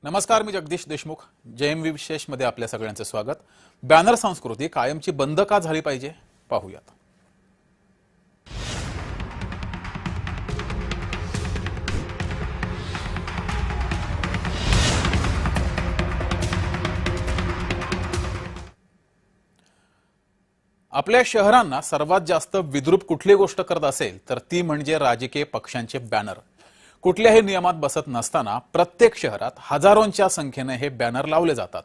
नमस्कार, मी जगदीश देशमुख. JMV विशेषमध्ये आपल्या सगळ्यांचे स्वागत. बॅनर संस्कृती कायमची बंद का झाली पाहिजे पाहूयात. आपल्या शहरांना सर्वात जास्त विद्रूप कुठली गोष्ट करत असेल तर ती म्हणजे राजकीय पक्षांचे बॅनर. कुठल्याही नियमात बसत नसताना प्रत्येक शहरात हजारोंच्या संख्येने हे बॅनर लावले जातात.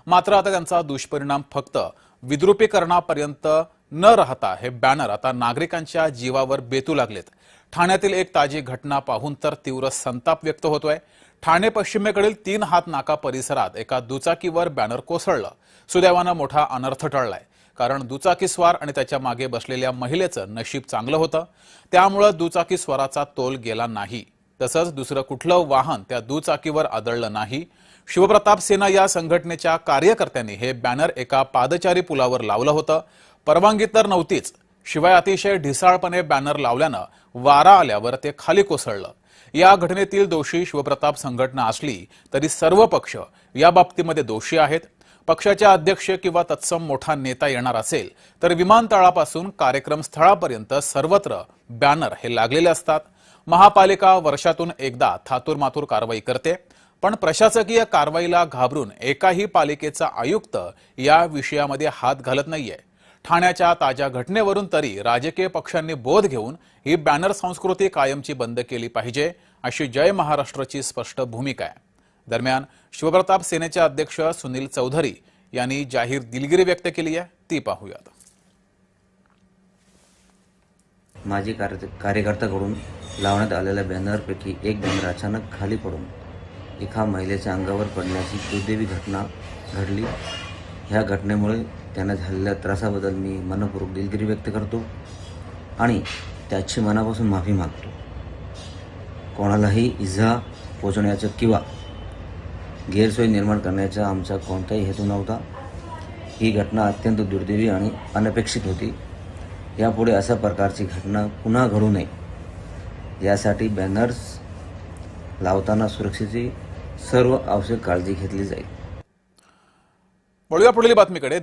मात्र आता त्यांचा दुष्परिणाम फक्त विद्रुपीकरणापर्यंत न राहता हे बॅनर आता नागरिकांच्या जीवावर बेतू लागलेत. ठाण्यातील एक ताजी घटना पाहून तर तीव्र संताप व्यक्त होतोय. ठाणे पश्चिमेकडील 3 हात नाका परिसरात एका दुचाकीवर बॅनर कोसळलं. सुदैवानं मोठा अनर्थ टळलाय, कारण दुचाकीस्वार आणि त्याच्या मागे बसलेल्या महिलेचं नशीब चांगलं होतं. त्यामुळे दुचाकीस्वाराचा तोल गेला नाही. तसंच दुसरं कुठलं वाहन त्या दुचाकीवर आदळलं नाही. शिवप्रताप सेना या संघटनेच्या कार्यकर्त्यांनी हे बॅनर एका पादचारी पुलावर लावलं होतं. परवानगी तर नव्हतीच, शिवाय अतिशय ढिसाळपणे बॅनर लावल्यानं वारा आल्यावर ते खाली कोसळलं. या घटनेतील दोषी शिवप्रताप संघटना असली तरी सर्व पक्ष या बाबतीमध्ये दोषी आहेत. पक्षाच्या अध्यक्ष किंवा तत्सम मोठा नेता येणार असेल तर विमानतळापासून कार्यक्रम स्थळापर्यंत सर्वत्र बॅनर हे लागलेले असतात. महापालिका वर्षातून एकदा थातूरमातूर कारवाई करते, पण प्रशासकीय कारवाईला घाबरून एकाही पालिकेचा आयुक्त या विषयामध्ये हात घालत नाहीये. ठाण्याच्या ताज्या घटनेवरून तरी राजकीय पक्षांनी बोध घेऊन ही बॅनर संस्कृती कायमची बंद केली पाहिजे, अशी जय महाराष्ट्रची स्पष्ट भूमिका आहे. दरम्यान शिवप्रताप सेनेचे अध्यक्ष सुनील चौधरी यांनी जाहीर दिलगिरी व्यक्त केली आहे, ती पाहूयात. माजी कार्यकर्त्याकडून लावण्यात आलेल्या बॅनरपैकी एक बॅनर अचानक खाली पडून एका महिलेच्या अंगावर पडण्याची दुर्दैवी घटना घडली. ह्या घटनेमुळे त्यांना झालेल्या त्रासाबद्दल मी मनपूर्वक दिलगिरी व्यक्त करतो आणि त्याची मनापासून माफी मागतो. कोणालाही इजा पोचवण्याचं किंवा गैरसोय निर्माण करण्याचा आमचा कोणताही हेतू नव्हता. ही घटना अत्यंत दुर्दैवी आणि अनपेक्षित होती. यापुढे अशा प्रकारची घटना पुन्हा घडू नये यासाठी बॅनर्स लावताना सुरक्षेची सर्व आवश्यक काळजी घेतली जाईल. वळूया पुढील बातमीकडे.